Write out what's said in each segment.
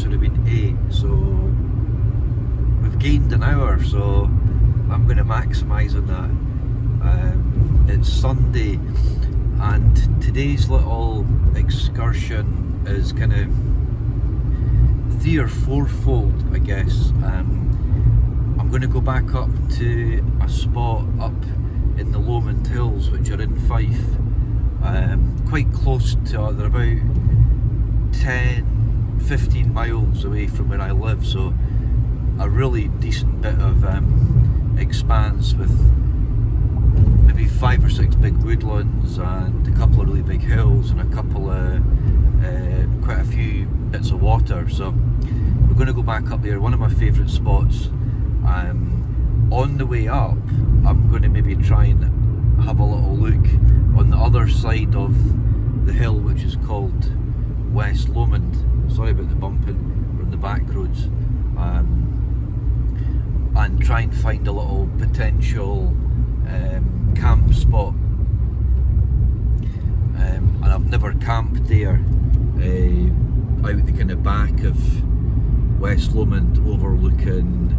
would have been 8, so we've gained an hour, so I'm going to maximise on that. It's Sunday, and today's little excursion is kind of 3 or 4-fold, I guess. I'm going to go back up to a spot up in the Lomond Hills, which are in Fife, quite close to, they're about 10-15 miles away from where I live, so a really decent bit of expanse with maybe 5 or 6 big woodlands and a couple of really big hills and a couple of quite a few bits of water. So we're going to go back up there, one of my favourite spots. On the way up, I'm going to maybe try and have a little look on the other side of the hill, which is called West Lomond. Sorry about the bumping, we're on the back roads. And try and find a little potential camp spot. And I've never camped there, out the kind of back of West Lomond, overlooking,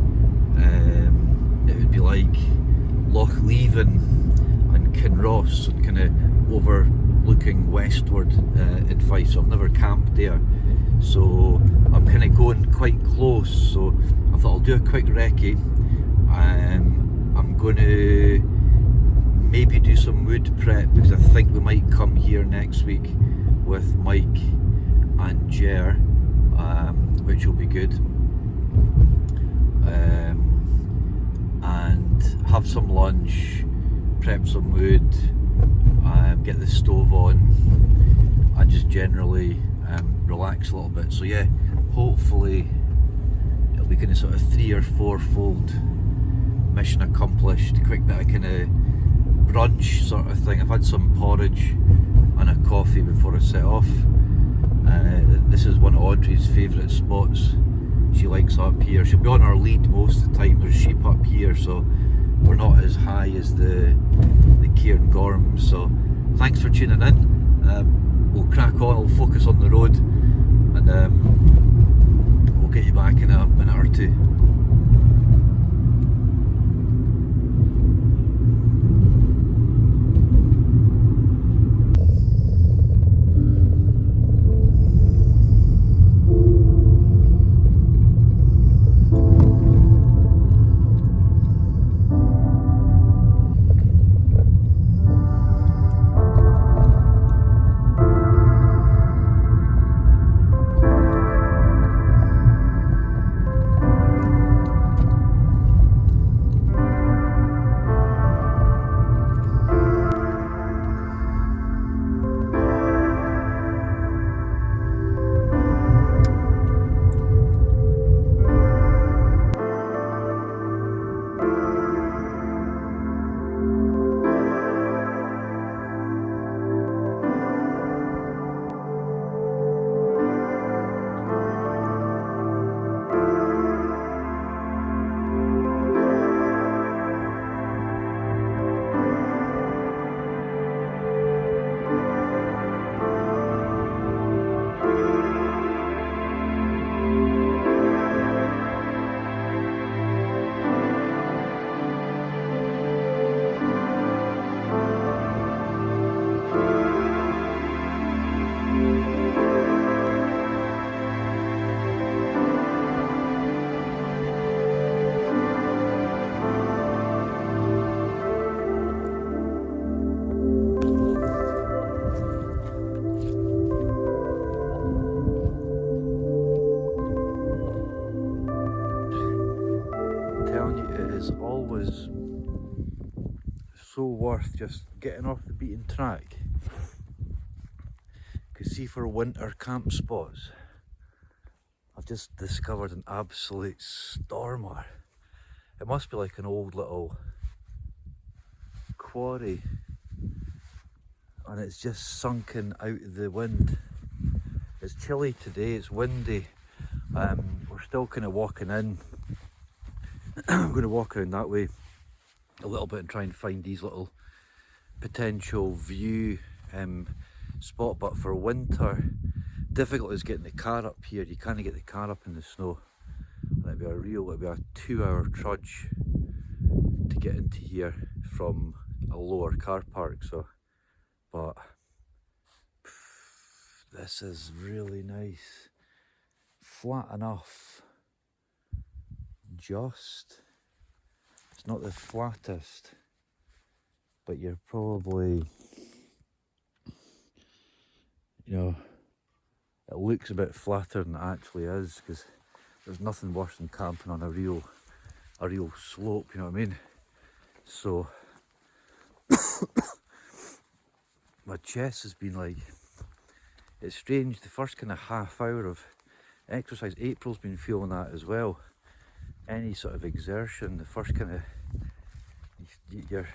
it would be like Loch Leven and Kinross, and kind of overlooking westward in Fife, so I've never camped there. So I'm kind of going quite close, so I thought I'll do a quick recce. I'm going to maybe do some wood prep, because I think we might come here next week with Mike and Jer, which will be good, and have some lunch, prep some wood, get the stove on, and just generally relax a little bit. So yeah, hopefully it'll be kind of sort of 3 or 4-fold mission accomplished. Quick bit of kind of brunch sort of thing. I've had some porridge and a coffee before I set off. This is one of Audrey's favourite spots. She likes up here. She'll be on our lead most of the time. There's sheep up here, so we're not as high as the Cairn Gorms. So thanks for tuning in. We'll crack on, we'll focus on the road, and we'll get you back in a minute or two. Always so worth just getting off the beaten track, because see, for winter camp spots, I've just discovered an absolute stormer. It must be like an old little quarry, and it's just sunken out of the wind. It's chilly today, it's windy. We're still kind of walking in. I'm going to walk around that way a little bit and try and find these little potential view spot, but for winter difficult is getting the car up here. You can't get the car up in the snow. And it'd be a 2-hour trudge to get into here from a lower car park. So, but this is really nice. Flat enough. Just. It's not the flattest, but you're probably, you know, it looks a bit flatter than it actually is, because there's nothing worse than camping on a real slope, you know what I mean? So my chest has been like, it's strange, the first kind of half hour of exercise, April's been feeling that as well. Any sort of exertion, the first kind of, you're,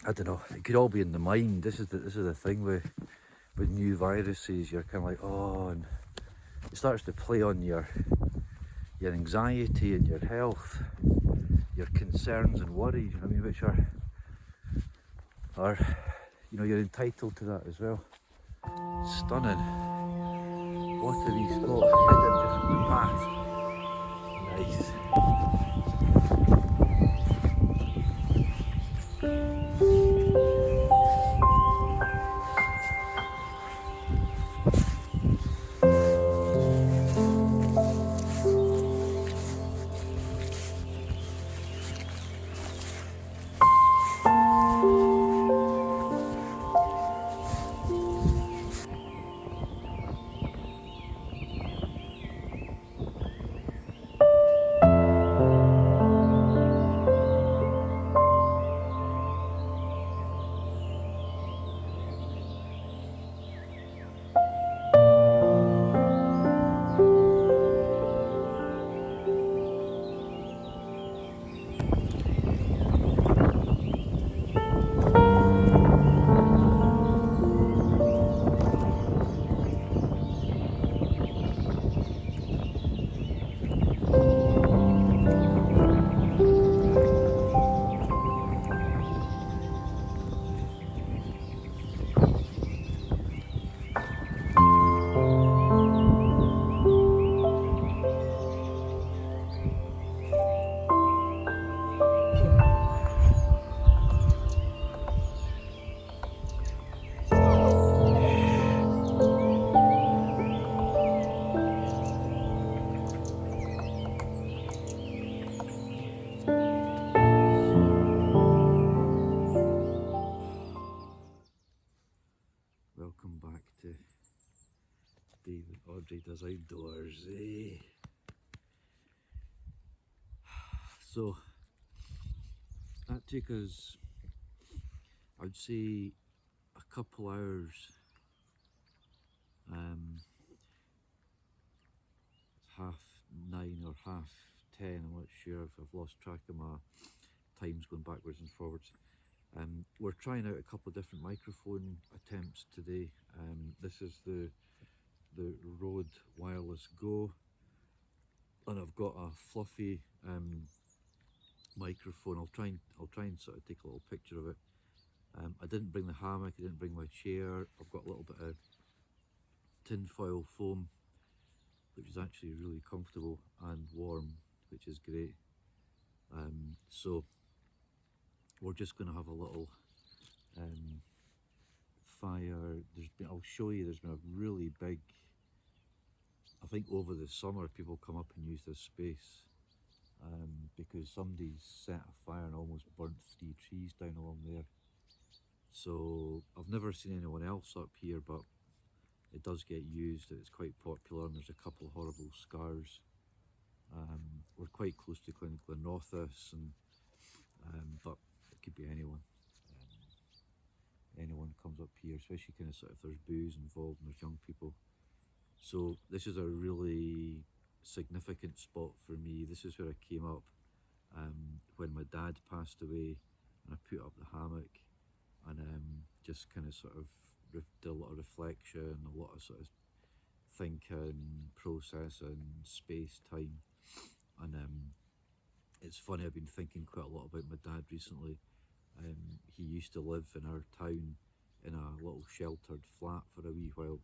I don't know, it could all be in the mind. This is the thing with new viruses, you're kind of like, oh, and it starts to play on your anxiety and your health, your concerns and worries, you know what I mean, which are, you know, you're entitled to that as well. Stunning. What a wee spot, hidden just from the path. Nice. Welcome back to David Audrey Does Outdoors. So that took us, I'd say, a couple hours. It's 9:30 or 10:30, I'm not sure, if I've lost track of my times going backwards and forwards. We're trying out a couple of different microphone attempts today. This is the Rode Wireless Go, and I've got a fluffy microphone. I'll try and sort of take a little picture of it. I didn't bring the hammock, I didn't bring my chair. I've got a little bit of tinfoil foam, which is actually really comfortable and warm, which is great. So we're just going to have a little fire. I'll show you, there's been a really big, I think over the summer people come up and use this space because somebody's set a fire and almost burnt 3 trees down along there. So I've never seen anyone else up here, but it does get used. It's quite popular, and there's a couple of horrible scars. We're quite close to Glenorthus, and but it could be anyone. Anyone comes up here, especially kind of sort of if there's booze involved and there's young people. So this is a really significant spot for me. This is where I came up when my dad passed away, and I put up the hammock and just kind of sort of did a lot of reflection, a lot of sort of thinking, processing, space, time. And it's funny, I've been thinking quite a lot about my dad recently. He used to live in our town in a little sheltered flat for a wee while,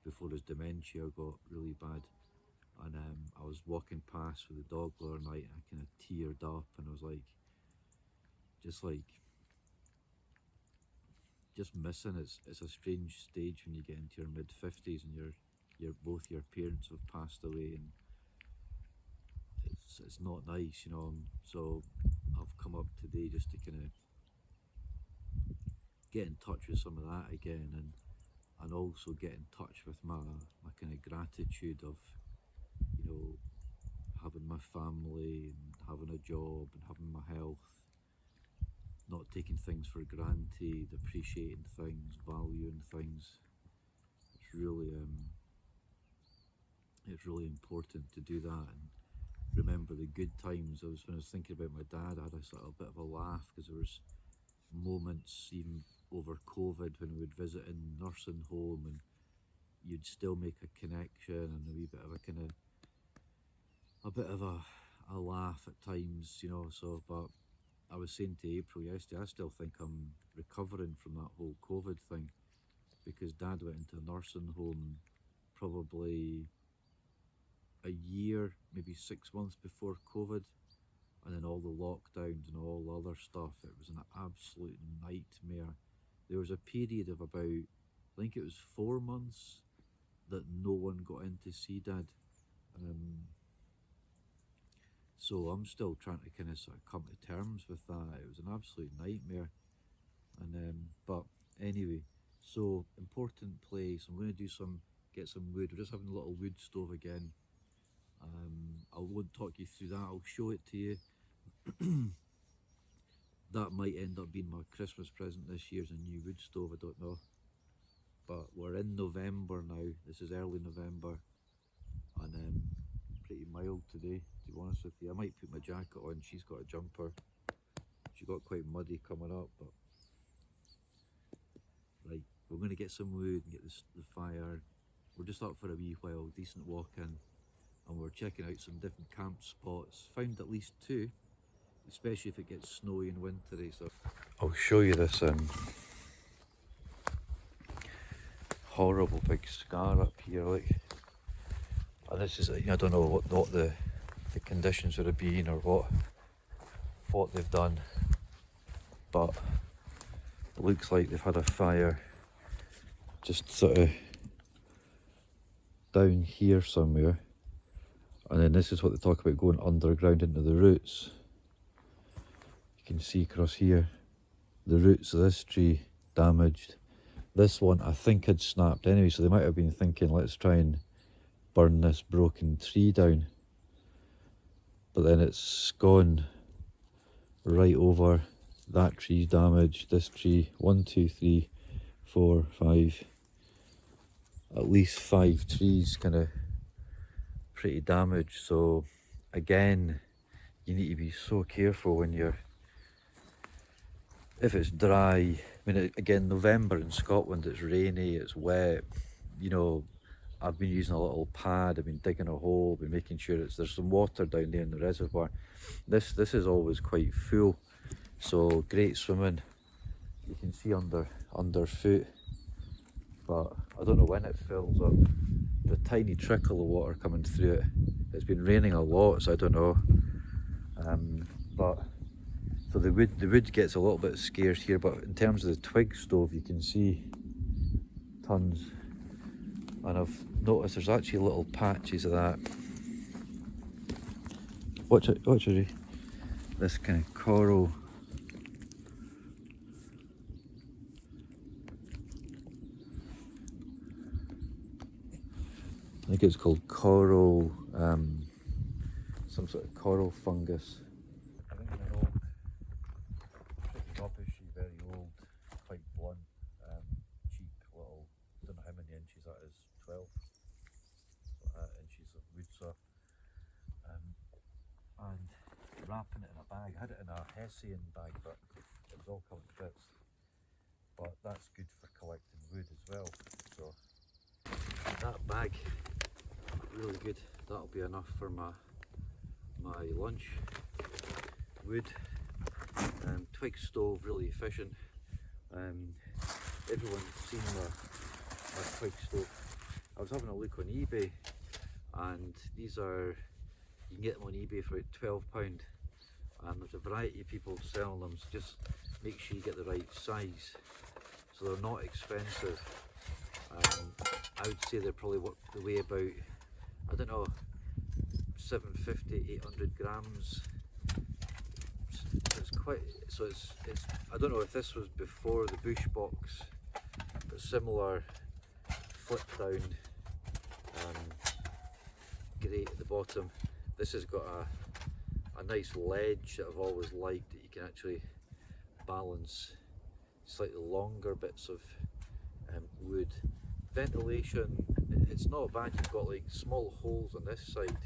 before his dementia got really bad. And I was walking past with the dog the other night and I kind of teared up, and I was like, just missing. It's a strange stage when you get into your mid-50s and both your parents have passed away, and it's not nice, you know. So I've come up today just to kind of get in touch with some of that again, and also get in touch with my kind of gratitude of, you know, having my family and having a job and having my health, not taking things for granted, appreciating things, valuing things. It's really important to do that and remember the good times. When I was thinking about my dad, I had a sort of bit of a laugh because there was moments even over COVID when we would visit in nursing home and you'd still make a connection and a wee bit of a laugh at times, you know. So, but I was saying to April yesterday, I still think I'm recovering from that whole COVID thing, because Dad went into a nursing home probably a year, maybe 6 months before COVID, and then all the lockdowns and all the other stuff. It was an absolute nightmare. There was a period of about, I think it was 4 months, that no one got in to see Dad. So I'm still trying to kind of sort of come to terms with that. It was an absolute nightmare. And but anyway, so important place. I'm going to get some wood. We're just having a little wood stove again. I won't talk you through that. I'll show it to you. That might end up being my Christmas present this year, is a new wood stove. I don't know. But we're in November now. This is early November, and pretty mild today, to be honest with you. I might put my jacket on. She's got a jumper. She got quite muddy coming up, but right, we're going to get some wood and get the fire. We're just up for a wee while, decent walk in, and we're checking out some different camp spots. Found at least 2, especially if it gets snowy and wintry. So I'll show you this horrible big scar up here, like. And this is, I don't know what the conditions would have been or what they've done, but it looks like they've had a fire just sort of down here somewhere. And then this is what they talk about, going underground into the roots. You can see across here the roots of this tree damaged. This one I think had snapped anyway, so they might have been thinking, let's try and burn this broken tree down. But then it's gone right over. That tree's damaged, this tree, 1, 2, 3, 4, 5, at least 5 trees kind of pretty damaged. So again, you need to be so careful when if it's dry. I mean, again, November in Scotland, it's rainy, it's wet, you know. I've been using a little pad, I've been digging a hole, been making sure there's some water down there in the reservoir. This is always quite full, so great swimming. You can see underfoot, but I don't know when it fills up. The tiny trickle of water coming through it. It's been raining a lot, so I don't know. But so the wood gets a little bit scarce here, but in terms of the twig stove, you can see tons. And I've noticed there's actually little patches of that. Watch it, this kind of coral. I think it's called coral, some sort of coral fungus. I think they're old, pretty rubbishy, very old, quite blunt, cheap little, don't know how many inches that is, 12 inches of wood saw. And wrapping it in a bag. I had it in a Hessian bag, but it was all coming to bits. But that's good for collecting wood as well. So that bag, really good. That'll be enough for my lunch. Wood, twig stove, really efficient. Everyone's seen my twig stove. I was having a look on eBay, and these are, you can get them on eBay for about £12, and there's a variety of people selling them, so just make sure you get the right size. So they're not expensive. I would say they're probably what they weigh about, I don't know, 750, 800 grams. It's quite, so it's I don't know if this was before the bush box, but similar flip down grate at the bottom. This has got a nice ledge that I've always liked, that you can actually balance slightly longer bits of wood. Ventilation, it's not bad. You've got like small holes on this side,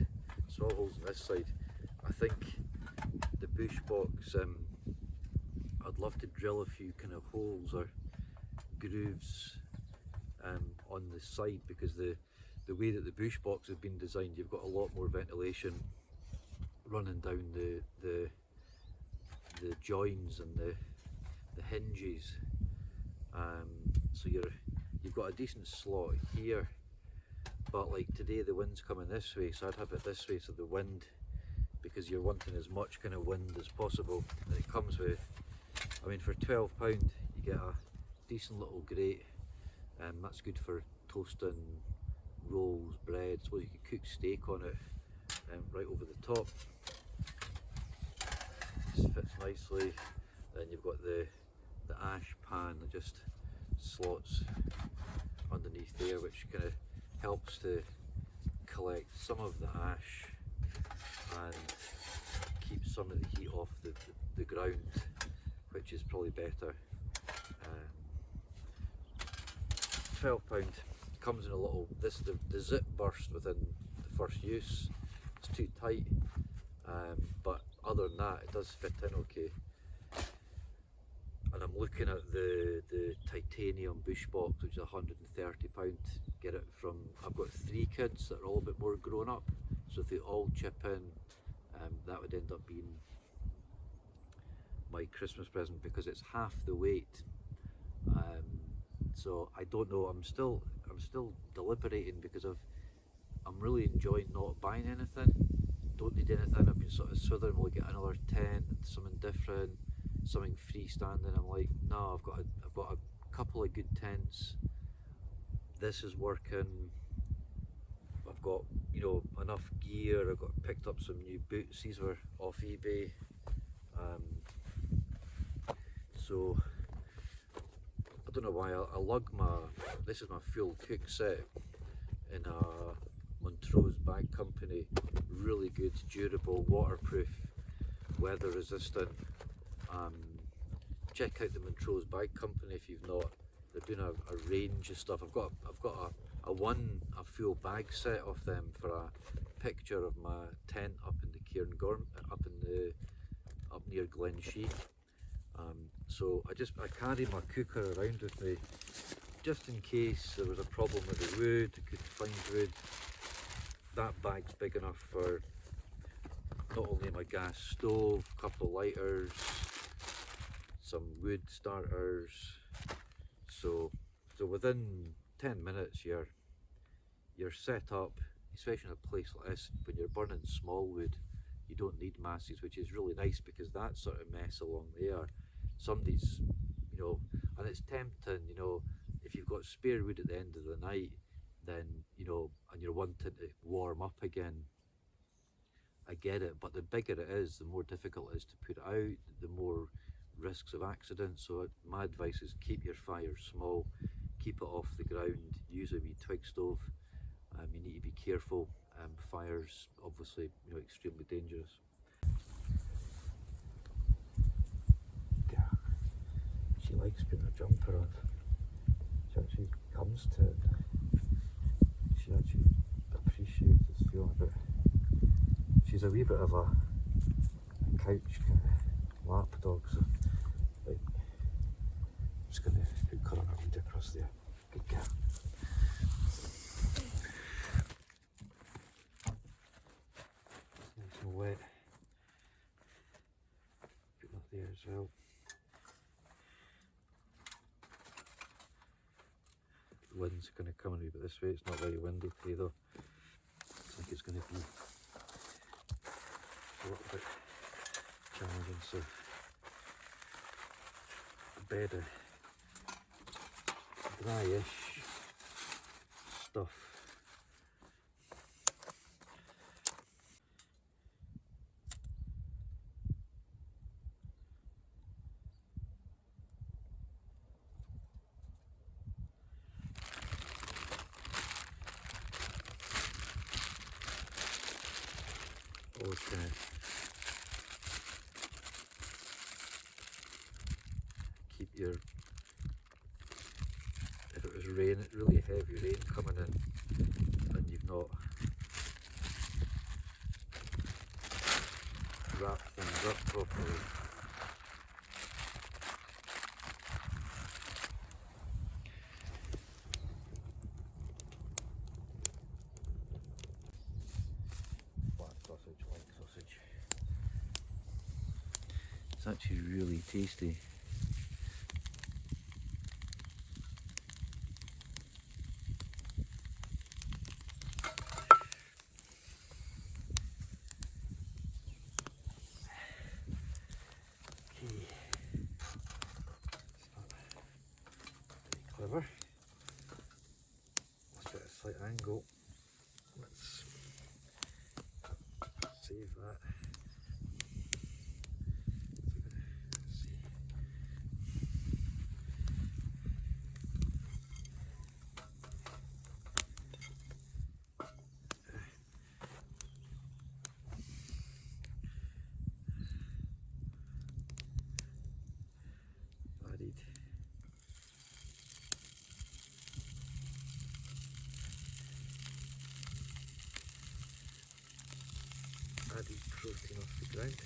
I think the bush box, I'd love to drill a few kind of holes or grooves on the side, because the way that the bush box has been designed, you've got a lot more ventilation running down the joins and the hinges, so you've got a decent slot here. But like today the wind's coming this way, so I'd have it this way, so the wind, because you're wanting as much kind of wind as possible. And it comes with, I mean, for £12 you get a decent little grate, and that's good for toasting rolls, bread. So you could cook steak on it, right over the top. Just fits nicely. Then you've got the ash pan that just slots underneath there, which kind of helps to collect some of the ash and keep some of the heat off the ground, which is probably better. £12 comes in a little, the zip burst within the first use. It's too tight, but other than that it does fit in okay. And I'm looking at the titanium bush box, which is £130. Get it from, I've got 3 kids that are all a bit more grown up, so if they all chip in, that would end up being my Christmas present, because it's half the weight. So I don't know, I'm still deliberating, because I'm really enjoying not buying anything. Don't need anything. I've been sort of swithering, will I get another tent, something different, something freestanding. I'm like, no, I've got a couple of good tents. This is working. I've got, you know, enough gear. I've got picked up some new boots. These were off eBay. So I don't know why I lug this is my full cook set in a Montrose bag company. Really good, durable, waterproof, weather resistant. Check out the Montrose bag company if you've not. They're doing a range of stuff. I've got a full bag set of them for a picture of my tent up in the Cairngorm, up near Glen Sheik. So I carry my cooker around with me, just in case there was a problem with the wood, I couldn't find wood. That bag's big enough for not only my gas stove, a couple of lighters, some wood starters. So within 10 minutes you're set up, especially in a place like this. When you're burning small wood, you don't need masses, which is really nice, because that sort of mess along there, somebody's, you know, and it's tempting, you know, if you've got spare wood at the end of the night, then, you know, and you're wanting to warm up again, I get it. But the bigger it is, the more difficult it is to put it out, the more risks of accidents. So my advice is keep your fire small, keep it off the ground, use a wee twig stove. You need to be careful. Fires, obviously, you know, extremely dangerous. Yeah. She likes putting a jumper on. She actually comes to it. She actually appreciates this feeling a bit. She's a wee bit of a couch kind of lap dog, so like, I'm just going to hook her on her lead across there. Good girl. It's nice and wet. Put that there as well. wind's kind of coming a bit this way. It's not very windy today though. I think it's going to be a little bit challenging, so a bed of dryish stuff. Always kind of keep your, if it was rain, really heavy rain coming in and you've not wrapped things up properly, black sausage, white sausage. It's actually really tasty. Okay, clever. Let's get a slight angle. Let's save that. Let's see. Added protein off the ground.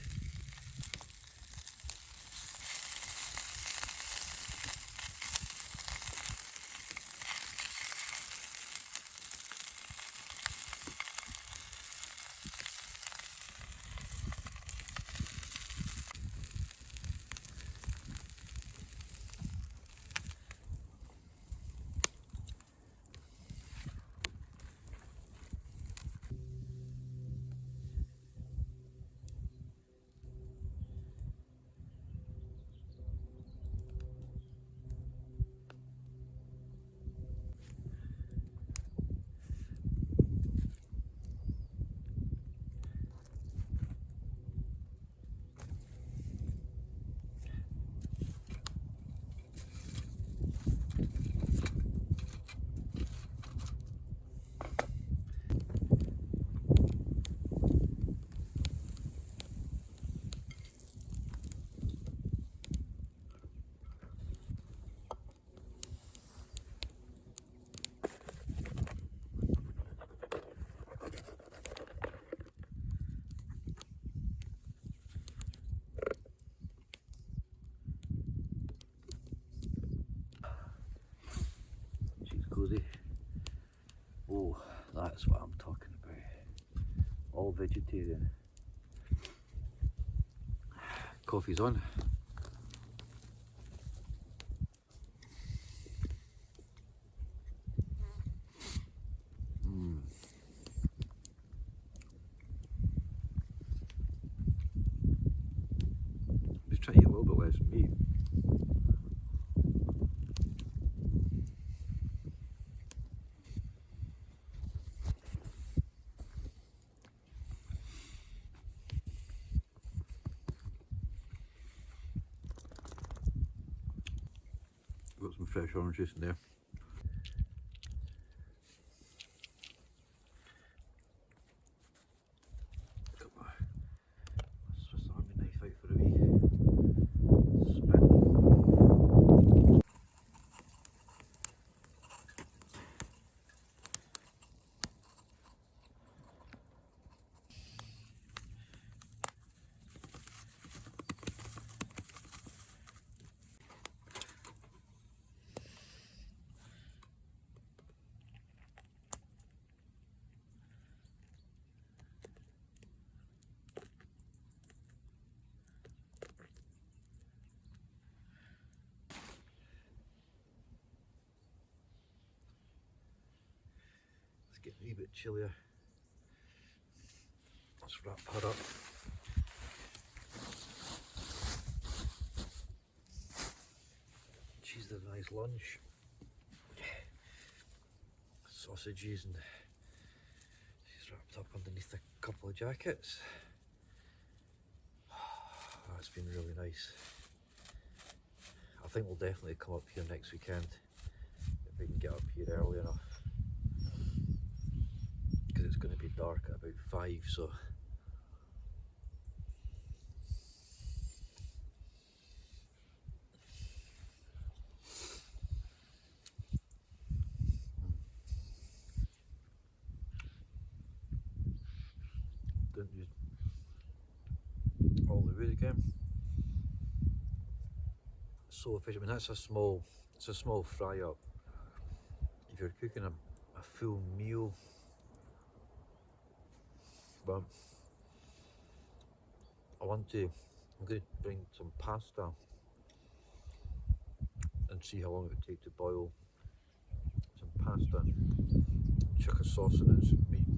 Cozy. Oh, that's what I'm talking about. All vegetarian. Coffee's on. Just try to eat a little bit less meat. Got some fresh orange juice in there. Got my Swiss Army knife out for a wee spin. It's getting a wee bit chillier. Let's wrap her up. She's had a nice lunch. Sausages, and she's wrapped up underneath a couple of jackets. That's been really nice. I think we'll definitely come up here next weekend if we can get up here early enough, because it's going to be dark at about 5, so don't use all the wood again. So efficient. I mean, that's it's a small fry up. If you're cooking a full meal, but I'm going to bring some pasta and see how long it would take to boil some pasta, chuck a sauce in it, some meat.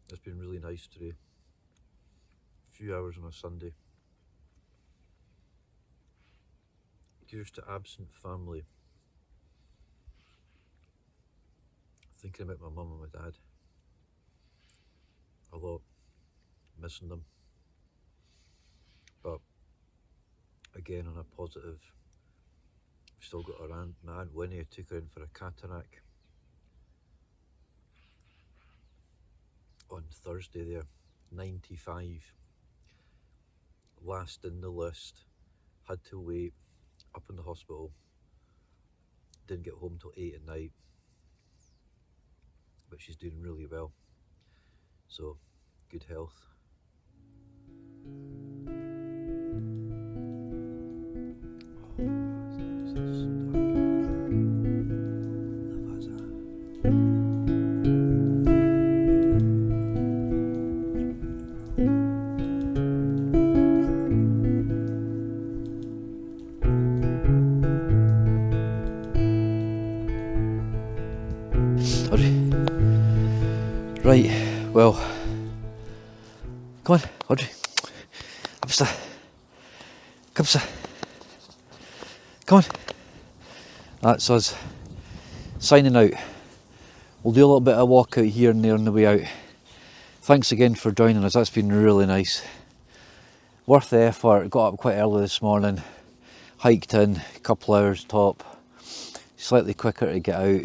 It's been really nice today. A few hours on a Sunday. Here's to absent family. Thinking about my mum and my dad a lot, missing them. But again, on a positive, we've still got my Aunt Winnie, who took her in for a cataract on Thursday there, 95. Last in the list, had to wait up in the hospital, didn't get home till 8 at night, but she's doing really well, so good health. Right, well, come on, Audrey, come on, that's us signing out. We'll do a little bit of walk out here and there on the way out. Thanks again for joining us, that's been really nice, worth the effort. Got up quite early this morning, hiked in, a couple hours top, slightly quicker to get out.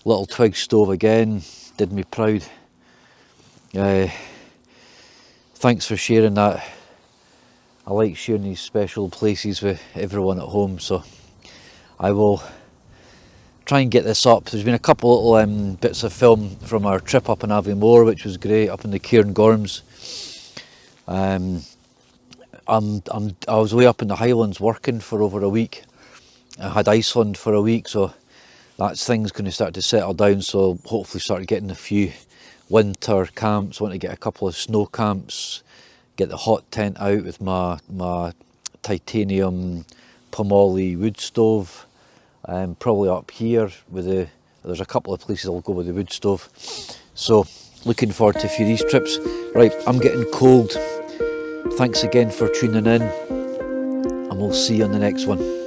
Little twig stove again, did me proud. Thanks for sharing that. I like sharing these special places with everyone at home, so I will try and get this up. There's been a couple little bits of film from our trip up in Aviemore, which was great, up in the Cairngorms. I was way up in the Highlands working for over a week. I had Iceland for a week, so that's things going to start to settle down, so hopefully start getting a few winter camps. I want to get a couple of snow camps, get the hot tent out with my titanium pomoly wood stove, probably up here with there's a couple of places I'll go with the wood stove, so looking forward to a few of these trips. Right, I'm getting cold. Thanks again for tuning in, and we'll see you on the next one.